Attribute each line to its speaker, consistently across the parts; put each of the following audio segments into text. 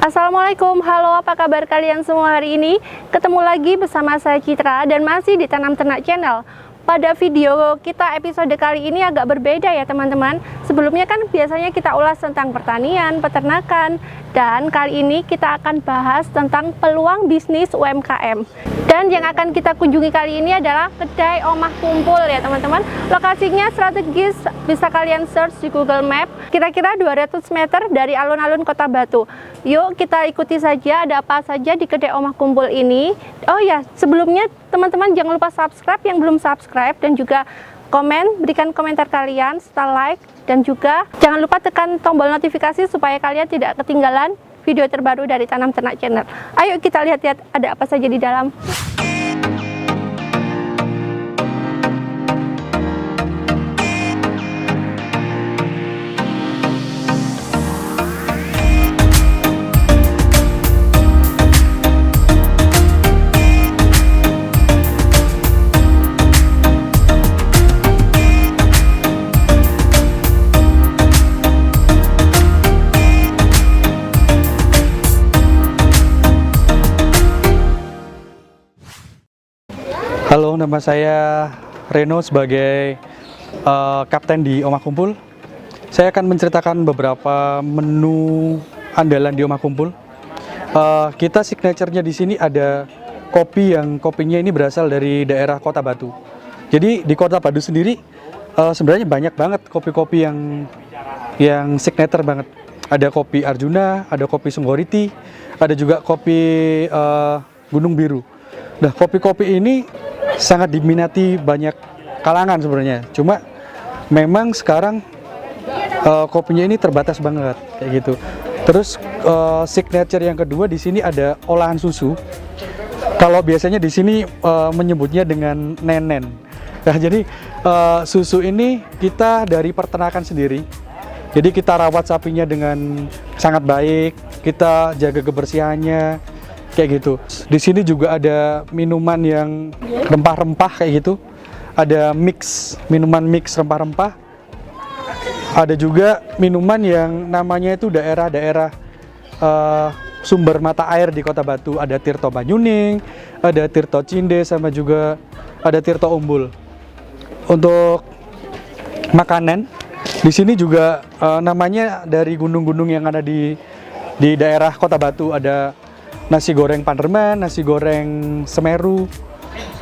Speaker 1: Assalamualaikum, halo, apa kabar kalian semua hari ini? Ketemu lagi bersama saya Citra dan masih di Tanam Ternak Channel. Pada video kita episode kali ini agak berbeda ya teman-teman. Sebelumnya kan biasanya kita ulas tentang pertanian, peternakan, dan kali ini kita akan bahas tentang peluang bisnis UMKM. Dan yang akan kita kunjungi kali ini adalah kedai Omah Kumpul ya teman-teman. Lokasinya strategis, bisa kalian search di Google Map, kira-kira 200 meter dari alun-alun Kota Batu. Yuk kita ikuti saja ada apa saja di kedai Omah Kumpul ini. Oh ya, sebelumnya teman-teman jangan lupa subscribe yang belum subscribe, dan juga komen, berikan komentar kalian serta like, dan juga jangan lupa tekan tombol notifikasi supaya kalian tidak ketinggalan video terbaru dari Tanam Ternak Channel. Ayo kita lihat-lihat ada apa saja di dalam.
Speaker 2: Halo, nama saya Reno sebagai kapten di Omah Kumpul. Saya akan menceritakan beberapa menu andalan di Omah Kumpul. Kita signature-nya di sini ada kopi yang kopinya ini berasal dari daerah Kota Batu. Jadi di Kota Batu sendiri sebenarnya banyak banget kopi-kopi yang signature banget. Ada kopi Arjuna, ada kopi Songgoriti, ada juga kopi Gunung Biru. Nah, kopi-kopi ini sangat diminati banyak kalangan sebenarnya. Cuma memang sekarang kopinya ini terbatas banget kayak gitu. Terus signature yang kedua di sini ada olahan susu. Kalau biasanya di sini menyebutnya dengan nenen. Nah, jadi susu ini kita dari peternakan sendiri. Jadi kita rawat sapinya dengan sangat baik, kita jaga kebersihannya kayak gitu. Di sini juga ada minuman yang rempah-rempah kayak gitu. Ada minuman mix rempah-rempah. Ada juga minuman yang namanya itu daerah-daerah sumber mata air di Kota Batu. Ada Tirto Banyuning, ada Tirto Cinde, sama juga ada Tirto Umbul. Untuk makanan, di sini juga namanya dari gunung-gunung yang ada di daerah Kota Batu. Ada nasi goreng Panderman, nasi goreng Semeru,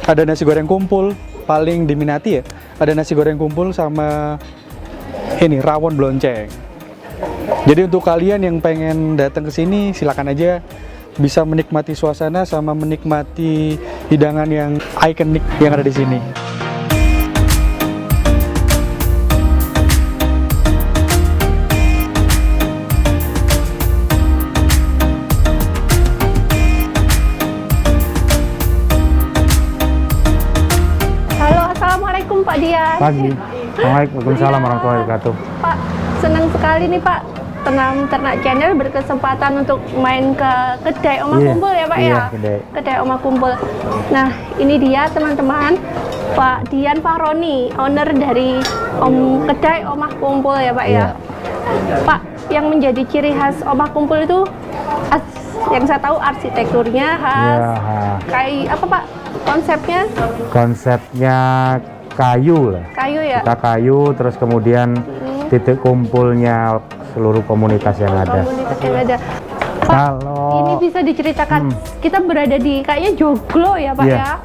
Speaker 2: ada nasi goreng kumpul, paling diminati ya. Ada nasi goreng kumpul sama ini rawon blonceng. Jadi untuk kalian yang pengen datang ke sini, silakan aja, bisa menikmati suasana sama menikmati hidangan yang ikonik yang ada di sini.
Speaker 1: Pak Dian.
Speaker 3: Pagi. Waalaikumsalam warahmatullahi wabarakatuh.
Speaker 1: Pak, senang sekali nih Pak, Tanam Ternak Channel berkesempatan untuk main ke kedai Omah Kumpul ya Pak ya. Kedai Omah Kumpul. Nah, ini dia teman-teman, Pak Dian Fahroni, owner dari kedai Omah Kumpul ya Pak ya. Pak, yang menjadi ciri khas Omah Kumpul itu yang saya tahu arsitekturnya khas. Kayak apa Pak? Konsepnya
Speaker 3: Kayu lah.
Speaker 1: Kayu ya?
Speaker 3: Kita kayu, terus kemudian titik kumpulnya seluruh komunitas yang ada.
Speaker 1: Pak, kalau ini bisa diceritakan, kita berada di kayaknya joglo ya Pak ya?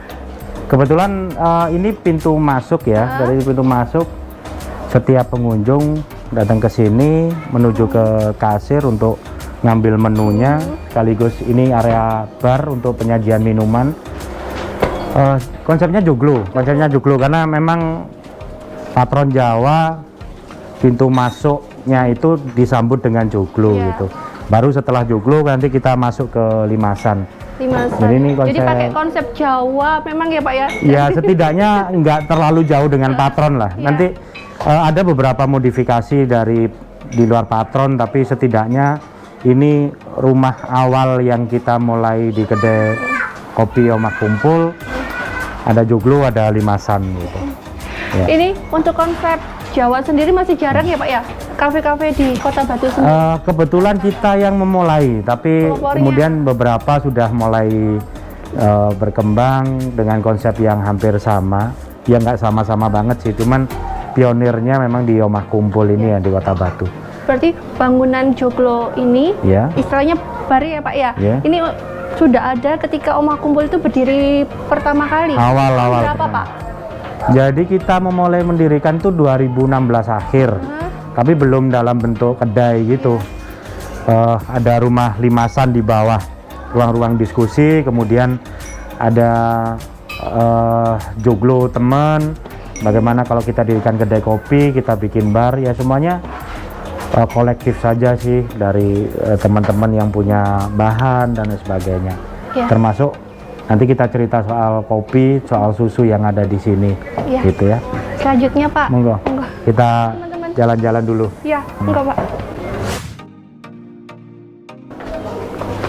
Speaker 3: Kebetulan ini pintu masuk ya. Dari pintu masuk, setiap pengunjung datang ke sini menuju ke kasir untuk ngambil menunya, sekaligus ini area bar untuk penyajian minuman. Konsepnya joglo karena memang patron Jawa pintu masuknya itu disambut dengan joglo gitu. Baru setelah joglo nanti kita masuk ke limasan.
Speaker 1: Jadi pakai konsep Jawa memang ya Pak ya?
Speaker 3: Ya setidaknya nggak terlalu jauh dengan patron lah. Nanti ada beberapa modifikasi di luar patron, tapi setidaknya ini rumah awal yang kita mulai di kedai kopi Omah Kumpul. Ada joglo, ada limasan gitu.
Speaker 1: Ini untuk konsep Jawa sendiri masih jarang ya Pak ya? kafe-kafe di Kota Batu sendiri?
Speaker 3: Kebetulan kita yang memulai, tapi kemudian beberapa sudah mulai berkembang dengan konsep yang hampir sama. Ya nggak sama-sama banget sih, cuman pionirnya memang di Omah Kumpul ini ya di Kota Batu.
Speaker 1: Berarti bangunan joglo ini
Speaker 3: Ya.
Speaker 1: istilahnya baru ya Pak ya?
Speaker 3: Ya.
Speaker 1: Ini sudah ada ketika Omah Kumpul itu berdiri pertama kali?
Speaker 3: Awal-awal.
Speaker 1: Berapa Pak?
Speaker 3: Jadi kita memulai mendirikan tuh 2016 akhir, tapi belum dalam bentuk kedai gitu. Ada rumah limasan di bawah, ruang-ruang diskusi, kemudian ada joglo teman, bagaimana kalau kita dirikan kedai kopi, kita bikin bar, ya semuanya kolektif saja sih dari teman-teman yang punya bahan dan sebagainya.
Speaker 1: Ya.
Speaker 3: Termasuk nanti kita cerita soal kopi, soal susu yang ada di sini,
Speaker 1: Ya.
Speaker 3: gitu ya.
Speaker 1: Selanjutnya Pak.
Speaker 3: Monggo, kita
Speaker 1: Teman-teman.
Speaker 3: jalan-jalan dulu.
Speaker 1: Ya, enggak Pak.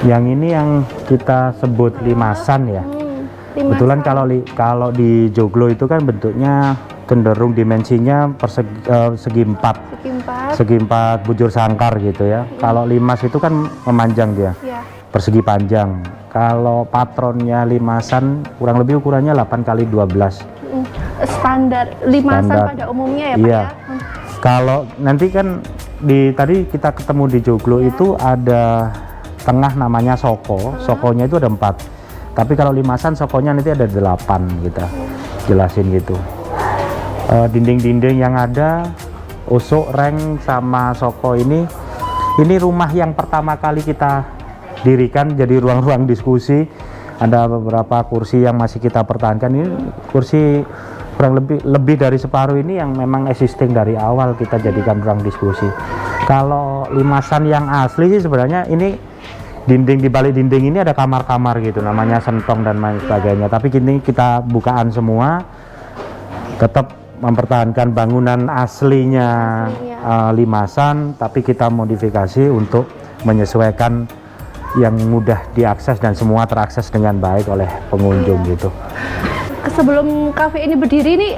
Speaker 3: Yang ini yang kita sebut limasan ya. Kebetulan kalau di joglo itu kan bentuknya cenderung dimensinya segi empat bujur sangkar gitu ya. Kalau limas itu kan memanjang dia,
Speaker 1: Ya.
Speaker 3: persegi panjang. Kalau patronnya limasan kurang lebih ukurannya 8x12.
Speaker 1: Standar limasan
Speaker 3: Standar.
Speaker 1: pada umumnya ya Pak
Speaker 3: Iya.
Speaker 1: ya.
Speaker 3: Kalau nanti kan tadi kita ketemu di joglo itu ada tengah namanya soko, sokonya itu ada 4. Tapi kalau limasan sokonya nanti ada 8, kita jelasin gitu. Dinding-dinding yang ada, usuk, reng, sama soko ini rumah yang pertama kali kita dirikan jadi ruang-ruang diskusi. Ada beberapa kursi yang masih kita pertahankan. Ini kursi kurang lebih dari separuh ini yang memang existing dari awal kita jadikan ruang diskusi. Kalau limasan yang asli sih sebenarnya ini dinding, di balik dinding ini ada kamar-kamar gitu, namanya sentong dan lain sebagainya. Tapi kini kita bukaan semua, tetap mempertahankan bangunan aslinya limasan, tapi kita modifikasi untuk menyesuaikan yang mudah diakses dan semua terakses dengan baik oleh pengunjung gitu.
Speaker 1: Sebelum kafe ini berdiri ini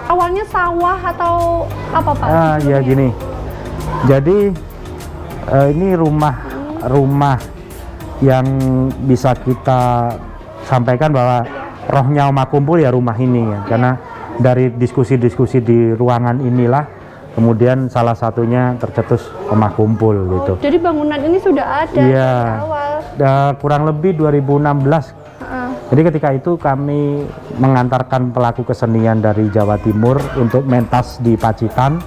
Speaker 1: awalnya sawah atau apa Pak?
Speaker 3: Ya gini, jadi ini rumah yang bisa kita sampaikan bahwa rohnya Omah Kumpul ya rumah ini ya, karena dari diskusi-diskusi di ruangan inilah kemudian salah satunya tercetus Omah Kumpul gitu.
Speaker 1: Jadi bangunan ini sudah ada dari awal.
Speaker 3: Kurang lebih 2016. Jadi ketika itu kami mengantarkan pelaku kesenian dari Jawa Timur untuk mentas di Pacitan.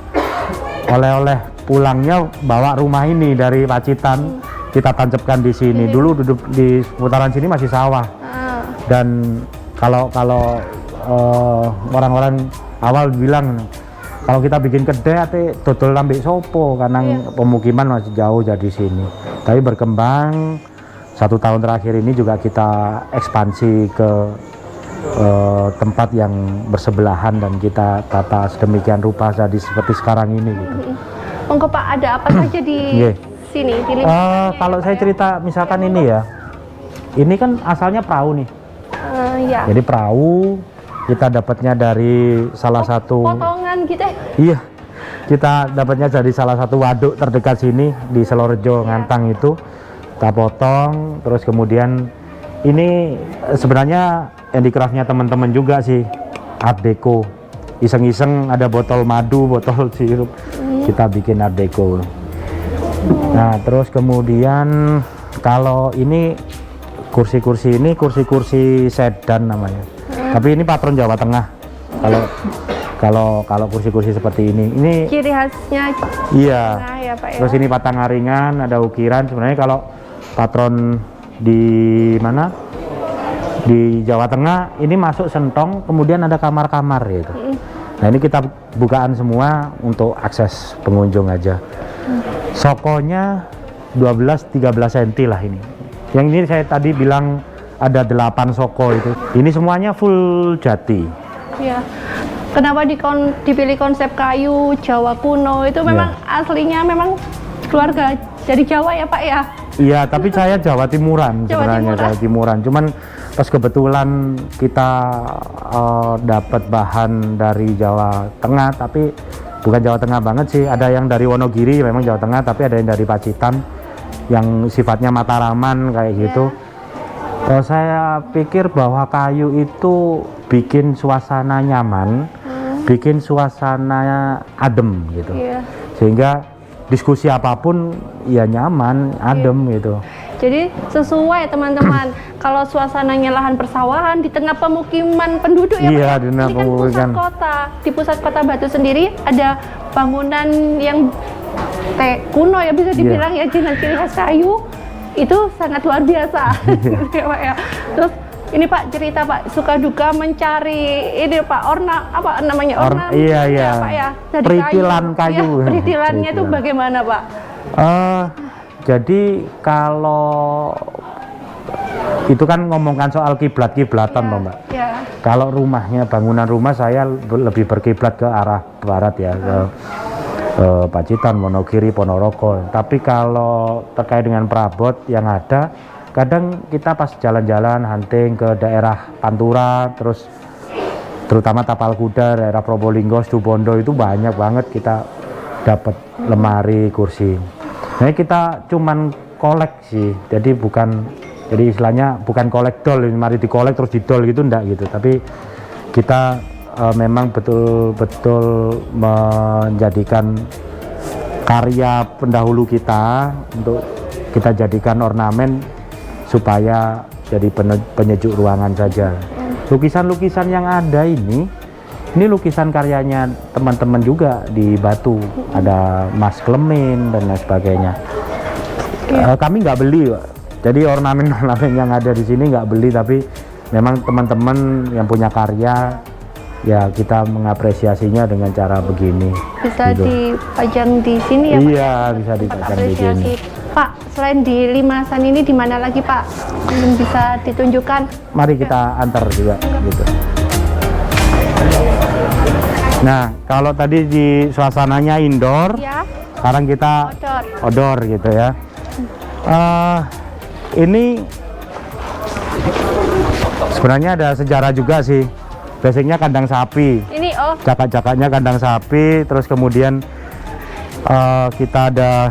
Speaker 3: Oleh-oleh pulangnya bawa rumah ini dari Pacitan, kita tancapkan di sini. Dulu duduk di seputaran sini masih sawah. Dan kalau orang-orang awal bilang kalau kita bikin kedai ate dodol lambek sopo karena pemukiman masih jauh dari sini. Tapi berkembang 1 tahun terakhir ini juga kita ekspansi ke tempat yang bersebelahan dan kita tata sedemikian rupa jadi seperti sekarang ini gitu.
Speaker 1: Monggo Pak, ada apa saja di sini?
Speaker 3: Kalau saya cerita misalkan ini ya, ini kan asalnya perahu nih.
Speaker 1: Ya.
Speaker 3: Jadi perahu kita dapatnya dari salah satu
Speaker 1: potongan gitu.
Speaker 3: Iya, kita dapatnya dari salah satu waduk terdekat sini di Selorejo Ngantang itu. Kita potong, terus kemudian ini sebenarnya handicraftnya teman-teman juga sih, art deco. Iseng-iseng ada botol madu, botol sirup, kita bikin art deco. Nah, terus kemudian kalau ini kursi-kursi ini kursi-kursi sedan namanya. Tapi ini patron Jawa Tengah. Kalau kursi-kursi seperti ini
Speaker 1: ciri khasnya.
Speaker 3: Iya.
Speaker 1: Nah, ya, Pak, ya.
Speaker 3: Terus ini patang aringan, ada ukiran. Sebenarnya kalau patron di mana? Di Jawa Tengah ini masuk sentong, kemudian ada kamar-kamar gitu. Nah, ini kita bukaan semua untuk akses pengunjung aja. Sokonya 12-13 cm lah ini. Yang ini saya tadi bilang ada 8 soko itu. Ini semuanya full jati.
Speaker 1: Ya. Kenapa dipilih konsep kayu Jawa kuno itu memang aslinya memang keluarga dari Jawa ya Pak ya?
Speaker 3: Iya, tapi saya Jawa Timuran sebenarnya, Jawa Timuran. Cuman pas kebetulan kita dapat bahan dari Jawa Tengah, tapi bukan Jawa Tengah banget sih, ada yang dari Wonogiri memang Jawa Tengah, tapi ada yang dari Pacitan yang sifatnya Mataraman kayak gitu. Saya pikir bahwa kayu itu bikin suasana nyaman, bikin suasana adem gitu, sehingga diskusi apapun ya nyaman, adem gitu.
Speaker 1: Jadi sesuai teman-teman, kalau suasananya lahan persawahan di tengah pemukiman penduduk ya Pak.
Speaker 3: Iya, di tengah
Speaker 1: Ini kan pusat kota. Di pusat kota Batu sendiri ada bangunan yang kuno ya bisa dibilang ya, dengan ciri khas kayu itu sangat luar biasa. Ya, Pak, ya. Terus ini Pak cerita Pak suka duka mencari ini Pak apa namanya ornamen
Speaker 3: iya.
Speaker 1: Pak ya, dari
Speaker 3: peritilan kayu.
Speaker 1: Ya, peritilannya itu bagaimana Pak?
Speaker 3: Jadi kalau itu kan ngomongkan soal kiblat-kiblatan Mbak.
Speaker 1: Ya.
Speaker 3: Kalau rumahnya, bangunan rumah saya lebih berkiblat ke arah barat ya, ke Pacitan, Wonogiri, Ponorogo. Tapi kalau terkait dengan perabot yang ada, kadang kita pas jalan-jalan hunting ke daerah Pantura, terus terutama Tapal Kuda, daerah Probolinggo, Situbondo itu banyak banget kita dapat lemari, kursi. Nah kita cuman koleksi, jadi istilahnya bukan kolek dol, mari dikolek terus didol gitu enggak gitu, tapi kita memang betul-betul menjadikan karya pendahulu kita untuk kita jadikan ornamen supaya jadi penyejuk ruangan saja. Lukisan-lukisan yang ada ini lukisan karyanya teman-teman juga di Batu, ada Mas Klemin dan lain sebagainya. Kami nggak beli, jadi ornamen-ornamen yang ada di sini nggak beli, tapi memang teman-teman yang punya karya ya kita mengapresiasinya dengan cara begini.
Speaker 1: Bisa gitu. Dipajang di sini ya Pak? Iya,
Speaker 3: bisa dipajang di sini.
Speaker 1: Pak, selain di Limasan ini di mana lagi Pak yang bisa ditunjukkan?
Speaker 3: Mari kita antar juga gitu. Nah, kalau tadi di suasananya indoor, ya. Sekarang kita outdoor gitu ya. Ini sebenarnya ada sejarah juga sih. Basicnya kandang sapi. Ini Jakat-jakatnya kandang sapi, terus kemudian kita ada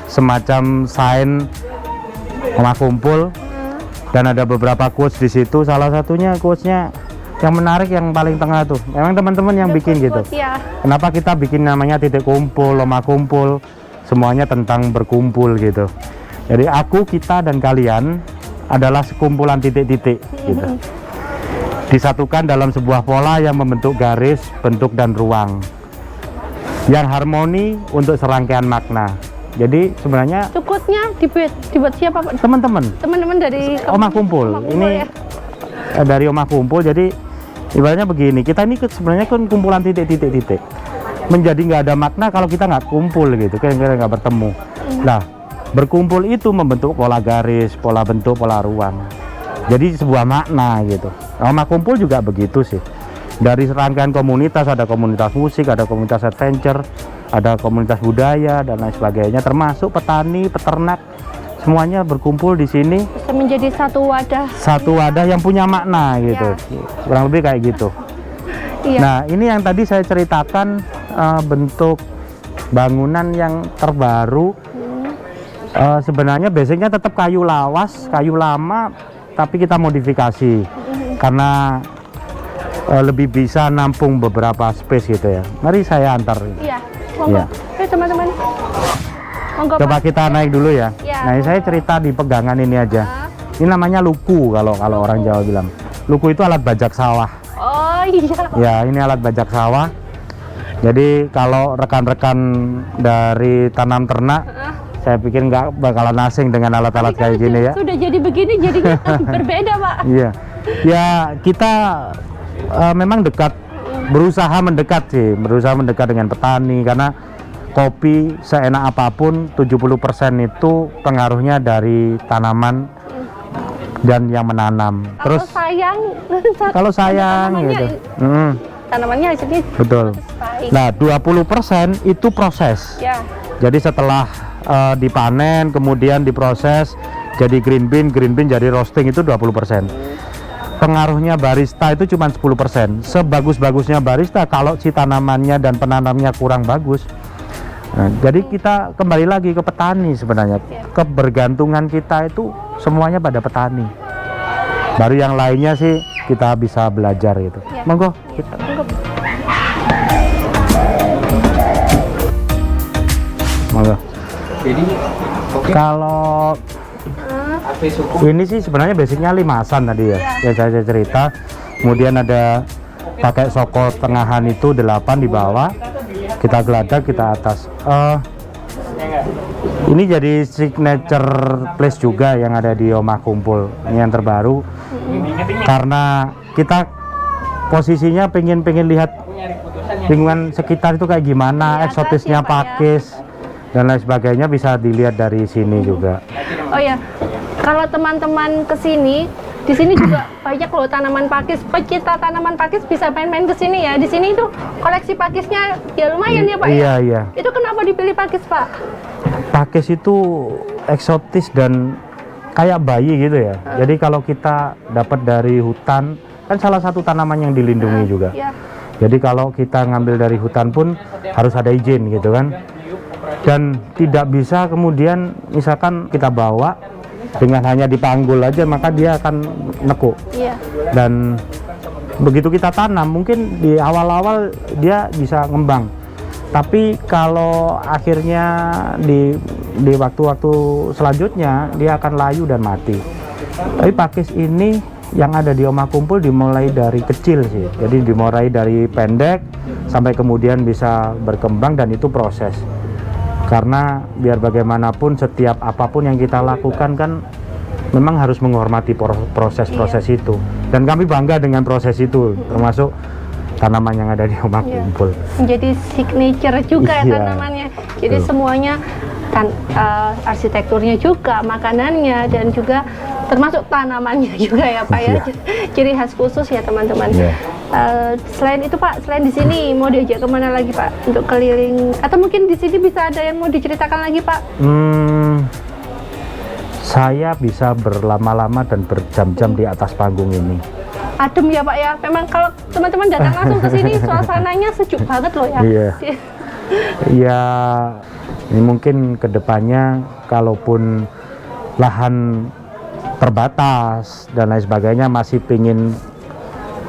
Speaker 3: semacam sign rumah kumpul dan ada beberapa quotes di situ. Salah satunya quotesnya yang menarik yang paling tengah tuh, memang teman-teman yang bikin gitu. Ya. Kenapa kita bikin namanya titik kumpul, rumah kumpul, semuanya tentang berkumpul gitu. Jadi aku, kita, dan kalian adalah sekumpulan titik-titik gitu. Disatukan dalam sebuah pola yang membentuk garis, bentuk, dan ruang yang harmoni untuk serangkaian makna. Jadi sebenarnya
Speaker 1: cukutnya dibuat siapa Pak?
Speaker 3: Teman-teman dari Omah Kumpul. Ini ya. Dari Omah Kumpul, jadi ibaratnya begini, kita ini sebenarnya kan kumpulan titik-titik menjadi nggak ada makna kalau kita nggak kumpul gitu, kira-kira nggak bertemu. Nah, berkumpul itu membentuk pola garis, pola bentuk, pola ruang, jadi sebuah makna gitu. Omah Kumpul juga begitu sih, dari serangkaian komunitas, ada komunitas musik, ada komunitas adventure, ada komunitas budaya dan lain sebagainya, termasuk petani, peternak, semuanya berkumpul di sini.
Speaker 1: Bisa menjadi satu wadah.
Speaker 3: Satu wadah yang punya makna gitu. Ya. Kurang lebih kayak gitu. Iya. Nah, ini yang tadi saya ceritakan bentuk bangunan yang terbaru. Sebenarnya basicnya tetap kayu lawas, kayu lama, tapi kita modifikasi karena lebih bisa nampung beberapa space gitu ya. Mari saya antar.
Speaker 1: Iya. Monggo. Ayo teman-teman. Monggo,
Speaker 3: coba kita naik dulu ya. Nah, saya cerita di pegangan ini aja. Ini namanya luku kalau orang Jawa bilang. Luku itu alat bajak sawah.
Speaker 1: Oh iya.
Speaker 3: Ya, ini alat bajak sawah. Jadi kalau rekan-rekan dari tanam ternak, saya pikir nggak bakalan asing dengan alat-alat kayak gini ya.
Speaker 1: Sudah jadi begini jadinya berbeda Pak.
Speaker 3: Iya. Ya kita memang dekat, berusaha mendekat dengan petani, karena kopi seenak apapun 70% itu pengaruhnya dari tanaman dan yang menanam. Terus kalau sayang gitu.
Speaker 1: Tanamannya hasilnya
Speaker 3: betul. Nah, 20% itu proses. Ya. Jadi setelah dipanen kemudian diproses jadi green bean jadi roasting itu 20%. pengaruhnya barista itu cuma 10%. Sebagus-bagusnya barista kalau si tanamannya dan penanamnya kurang bagus. Nah, jadi kita kembali lagi ke petani sebenarnya. Kebergantungan kita itu semuanya pada petani. Baru yang lainnya sih kita bisa belajar gitu. Monggo kita. Monggo. Kalau ini sih sebenarnya basicnya limasan tadi ya, yang saya cerita. Kemudian ada pakai soko tengahan itu 8 di bawah, kita geladak, kita atas. Ini jadi signature place juga yang ada di Omah Kumpul. Ini yang terbaru, karena kita posisinya pengen lihat lingkungan sekitar itu kayak gimana, eksotisnya pakis dan lain sebagainya, bisa dilihat dari sini juga.
Speaker 1: Oh ya, kalau teman-teman kesini, di sini juga banyak loh tanaman pakis. Pecinta tanaman pakis bisa main-main ke sini ya. Di sini itu koleksi pakisnya ya lumayan ya Pak.
Speaker 3: Iya,
Speaker 1: ya?
Speaker 3: iya.
Speaker 1: Itu kenapa dipilih pakis Pak?
Speaker 3: Pakis itu eksotis dan kayak bayi gitu ya. Jadi kalau kita dapat dari hutan, kan salah satu tanaman yang dilindungi juga.
Speaker 1: Iya.
Speaker 3: Jadi kalau kita ngambil dari hutan pun harus ada izin gitu kan. Dan tidak bisa kemudian misalkan kita bawa dengan hanya dipanggul aja, maka dia akan nekuk.
Speaker 1: Iya.
Speaker 3: Dan begitu kita tanam, mungkin di awal-awal dia bisa ngembang. Tapi kalau akhirnya di waktu-waktu selanjutnya dia akan layu dan mati. Tapi pakis ini yang ada di Omah Kumpul dimulai dari kecil sih. Jadi dimulai dari pendek sampai kemudian bisa berkembang, dan itu proses. Karena biar bagaimanapun setiap apapun yang kita lakukan kan memang harus menghormati proses-proses itu. Dan kami bangga dengan proses itu, termasuk tanaman yang ada di Omah Kumpul.
Speaker 1: Menjadi signature juga ya tanamannya. Jadi semuanya arsitekturnya juga, makanannya, dan juga termasuk tanamannya juga ya Pak ya. Ciri khas khusus ya teman-teman. Selain itu Pak, selain di sini mau diajak kemana lagi Pak untuk keliling? Atau mungkin di sini bisa ada yang mau diceritakan lagi Pak?
Speaker 3: Saya bisa berlama-lama dan berjam-jam di atas panggung ini.
Speaker 1: Adem ya Pak ya. Memang kalau teman-teman datang langsung ke sini suasananya sejuk banget loh ya.
Speaker 3: Iya. Iya. Ini mungkin kedepannya kalaupun lahan terbatas dan lain sebagainya masih pingin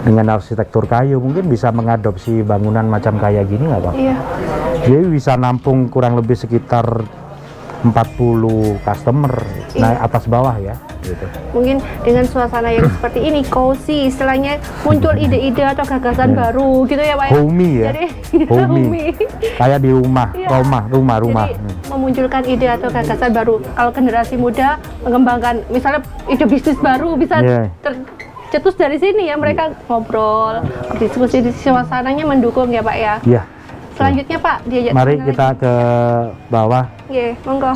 Speaker 3: dengan arsitektur kayu, mungkin bisa mengadopsi bangunan macam kayak gini nggak Pak? Iya. Jadi bisa nampung kurang lebih sekitar 40 customer, naik atas bawah ya. Gitu.
Speaker 1: Mungkin dengan suasana yang seperti ini, cozy, istilahnya muncul ide-ide atau gagasan baru gitu ya Pak ya?
Speaker 3: Homey ya?
Speaker 1: Jadi,
Speaker 3: homey. Kayak di rumah, rumah.
Speaker 1: Jadi memunculkan ide atau gagasan baru. Kalau generasi muda mengembangkan, misalnya ide bisnis baru bisa tercetus dari sini ya, mereka ngobrol, diskusi, suasananya mendukung ya Pak ya?
Speaker 3: Iya.
Speaker 1: Selanjutnya Pak, diajak
Speaker 3: mari kita ke bawah.
Speaker 1: Iya, monggo.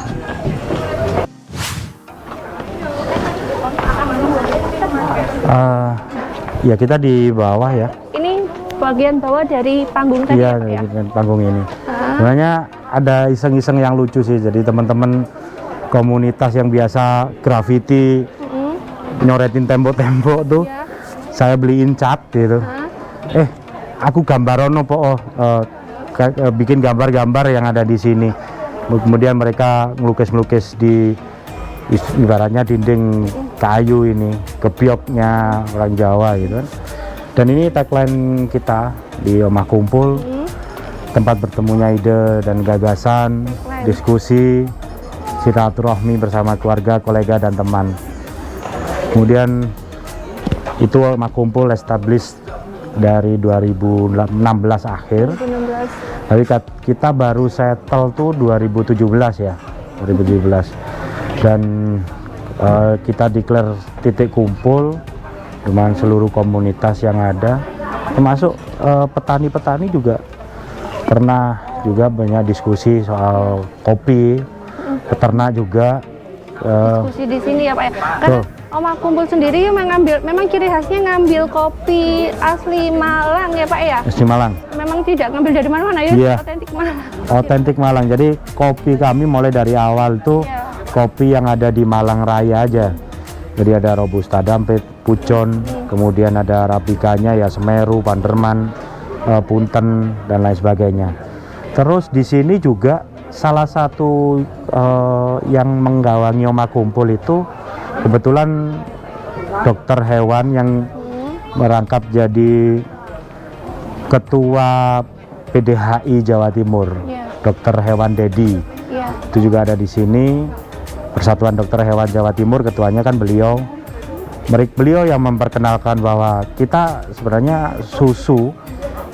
Speaker 3: Ya kita di bawah ya.
Speaker 1: Ini bagian bawah dari panggung tadi
Speaker 3: ya? Iya, dari panggung ini. Sebenarnya ada iseng-iseng yang lucu sih. Jadi teman-teman komunitas yang biasa graffiti, nyoretin tembok-tembok tuh, saya beliin cat gitu. Aku gambarono po, bikin gambar-gambar yang ada di sini. Kemudian mereka ngelukis-ngelukis di ibaratnya dinding kayu ini, kebioknya orang Jawa gitu kan. Dan ini tagline kita di Omah Kumpul, tempat bertemunya ide dan gagasan, diskusi, silaturahmi bersama keluarga, kolega, dan teman. Kemudian itu Omah Kumpul established dari 2016 akhir. 2016. Tapi kita baru settle tuh 2017 ya, 2017. Dan kita declare titik kumpul dengan seluruh komunitas yang ada, termasuk petani-petani juga pernah juga banyak diskusi soal kopi, peternak juga.
Speaker 1: Diskusi di sini ya Pak ya. Karena Omah Kumpul sendiri memang ciri khasnya ngambil kopi asli Malang ya Pak ya.
Speaker 3: Asli Malang.
Speaker 1: Memang tidak ngambil dari mana-mana ya.
Speaker 3: Iya.
Speaker 1: Otentik Malang.
Speaker 3: Otentik Malang. Jadi kopi kami mulai dari awal tuh kopi yang ada di Malang Raya aja. Jadi ada Robusta, Dampit, Pucon, kemudian ada Arabikanya ya Semeru, Panderman, Punten dan lain sebagainya. Terus di sini juga salah satu yang menggawangi Omah Kumpul itu kebetulan dokter hewan yang merangkap jadi ketua PDHI Jawa Timur, Dokter Hewan Dedi. Itu juga ada di sini. Persatuan Dokter Hewan Jawa Timur, ketuanya kan beliau. Beliau yang memperkenalkan bahwa kita sebenarnya susu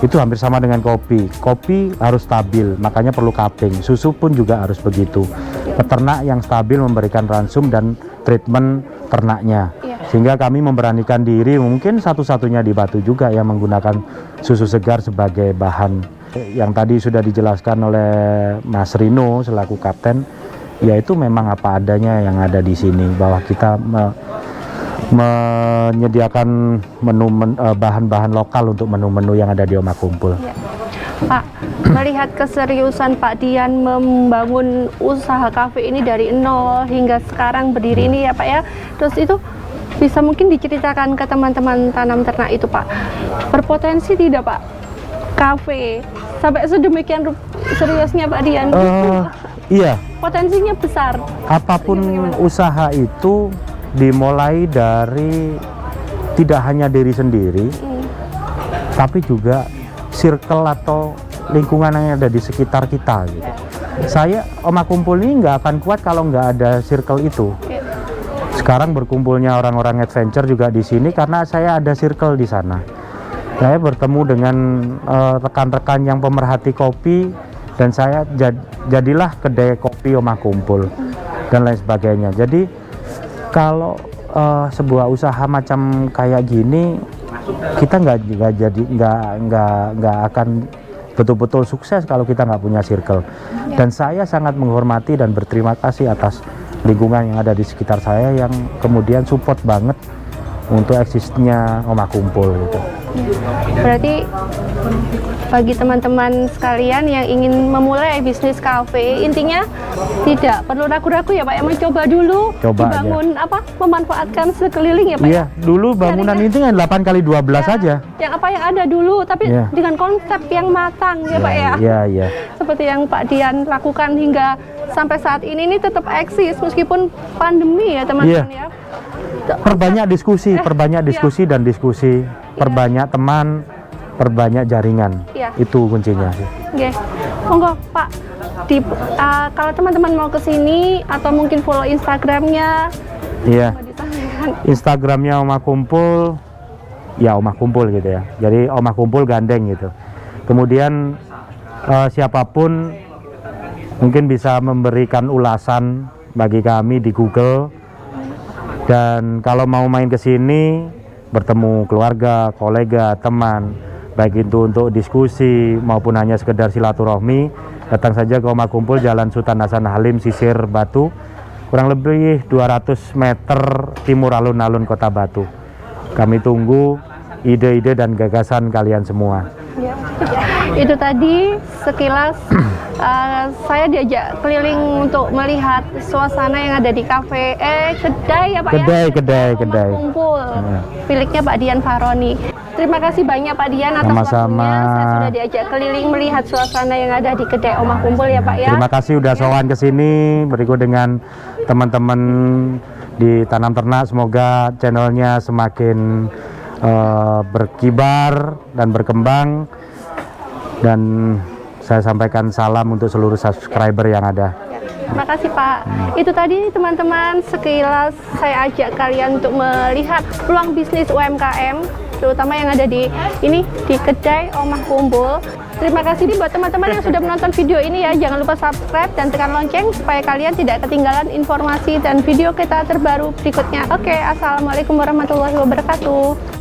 Speaker 3: itu hampir sama dengan kopi. Kopi harus stabil, makanya perlu cupping. Susu pun juga harus begitu. Peternak yang stabil memberikan ransum dan treatment ternaknya. Sehingga kami memberanikan diri, mungkin satu-satunya di Batu juga yang menggunakan susu segar sebagai bahan. Yang tadi sudah dijelaskan oleh Mas Rino selaku kapten, yaitu memang apa adanya yang ada di sini, bahwa kita menyediakan bahan-bahan lokal untuk menu-menu yang ada di Omah Kumpul.
Speaker 1: Pak, melihat keseriusan Pak Dian membangun usaha kafe ini dari nol hingga sekarang berdiri ini ya Pak ya, terus itu bisa mungkin diceritakan ke teman-teman tanam ternak itu Pak, berpotensi tidak Pak kafe sampai sedemikian seriusnya Pak Dian?
Speaker 3: Iya.
Speaker 1: Potensinya besar.
Speaker 3: Apapun usaha itu dimulai dari tidak hanya diri sendiri, tapi juga circle atau lingkungan yang ada di sekitar kita gitu. Saya Omah Kumpul ini nggak akan kuat kalau nggak ada circle itu. Sekarang berkumpulnya orang-orang adventure juga di sini karena saya ada circle di sana. Saya bertemu dengan rekan-rekan yang pemerhati kopi dan saya jadilah kedai kopi Omah Kumpul dan lain sebagainya. Jadi kalau sebuah usaha macam kayak gini kita nggak akan betul-betul sukses kalau kita nggak punya circle. Dan saya sangat menghormati dan berterima kasih atas lingkungan yang ada di sekitar saya yang kemudian support banget untuk eksisnya Omah Kumpul gitu.
Speaker 1: Berarti bagi teman-teman sekalian yang ingin memulai bisnis kafe, intinya tidak perlu ragu-ragu ya Pak, ya mencoba dulu, dibangun aja. Memanfaatkan sekeliling ya Pak.
Speaker 3: Iya, dulu bangunan ini kan 8x12 aja.
Speaker 1: Yang apa yang ada dulu, tapi dengan konsep yang matang ya Pak ya.
Speaker 3: Iya.
Speaker 1: Seperti yang Pak Dian lakukan hingga sampai saat ini tetap eksis meskipun pandemi ya teman-teman ya.
Speaker 3: Perbanyak diskusi dan diskusi, perbanyak teman, perbanyak jaringan, itu kuncinya.
Speaker 1: Oke, monggo Pak, kalau teman-teman mau ke sini atau mungkin follow Instagramnya,
Speaker 3: Instagramnya Omah Kumpul, ya Omah Kumpul gitu ya. Jadi Omah Kumpul gandeng gitu. Kemudian siapapun mungkin bisa memberikan ulasan bagi kami di Google. Dan kalau mau main ke sini, bertemu keluarga, kolega, teman, baik itu untuk diskusi maupun hanya sekedar silaturahmi, datang saja ke Omah Kumpul, Jalan Sultan Hasan Halim, Sisir Batu, kurang lebih 200 meter timur alun-alun Kota Batu. Kami tunggu ide-ide dan gagasan kalian semua.
Speaker 1: Itu tadi sekilas saya diajak keliling untuk melihat suasana yang ada di kafe kedai ya Pak
Speaker 3: kedai.
Speaker 1: Omah Kumpul miliknya Pak Dian Faroni. Terima kasih banyak Pak Dian atas waktunya. Saya sudah diajak keliling melihat suasana yang ada di kedai Omah Kumpul ya Pak ya.
Speaker 3: Terima kasih udah sowan ke sini. Berikut dengan teman-teman di Tanam Ternak, semoga channelnya semakin berkibar dan berkembang. Dan saya sampaikan salam untuk seluruh subscriber yang ada.
Speaker 1: Terima kasih Pak. Itu tadi teman-teman sekilas saya ajak kalian untuk melihat peluang bisnis UMKM, terutama yang ada di kedai Omah Kumpul. Terima kasih nih buat teman-teman yang sudah menonton video ini ya. Jangan lupa subscribe dan tekan lonceng supaya kalian tidak ketinggalan informasi dan video kita terbaru berikutnya. Oke, assalamualaikum warahmatullahi wabarakatuh.